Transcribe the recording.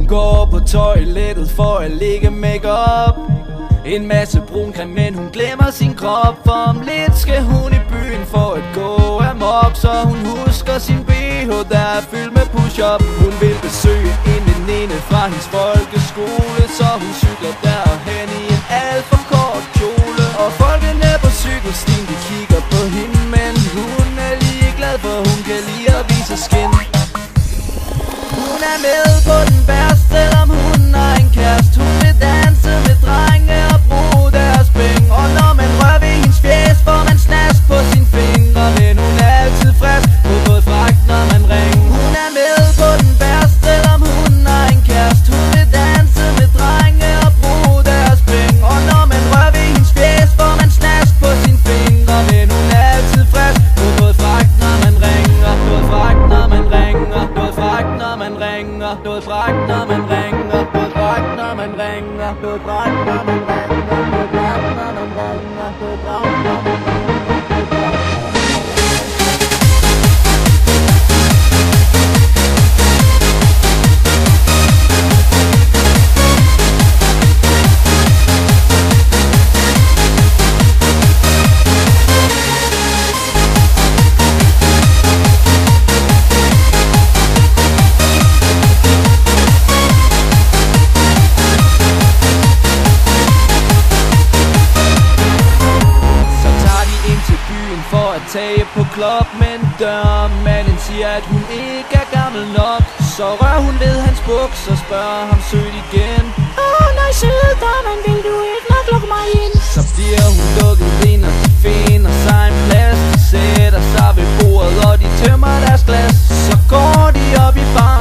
Hun går på toilettet for at lægge makeup. En masse brun creme, men hun glemmer sin krop. For om lidt skal hun i byen for at gå amok. Så hun husker sin BH, der er fyldt med push-up. Hun vil besøge en veninde fra hendes folkeskole, så hun cykler derhen i en alt for kort kjole. Og folkene på cykelstien, de kigger på hende, men hun er ligeglad, for hun kan lide at vise skin. Hun er med på den værste, selvom hun har en kæreste. Hun vil danse med drenge og bruge deres penge. Og når man rører ved hendes fjes, får man snask på sine fingre. Men hun er altid frisk på både fragt, når man ringer. Hun er med på den værste, selvom hun har en kæreste. Hun vil danse med drenge og bruge deres penge. Og når man rører ved hendes fjes, får man snask på sine fingre. Men hun er altid frisk på både fragt, når man ringer. Både fragt, når man ringer. Både fragt, når man ringer. Både fragt, når man ringer. Både fragt, når man ringer. Både fragt, når man ringer. Både fragt, når man ringer. Både fragt, når man ringer. Tage på klub, men dørmanden siger, at hun ikke er gammel nok. Så rører hun ved hans buks og spørger ham sødt igen. Nej, søde dørmand, vil du ikke nok lukke mig ind? Så bliver hun lukket ind, og de finder sig en plads. De sætter sig ved bordet, og de tømmer deres glas. Så går de op i bar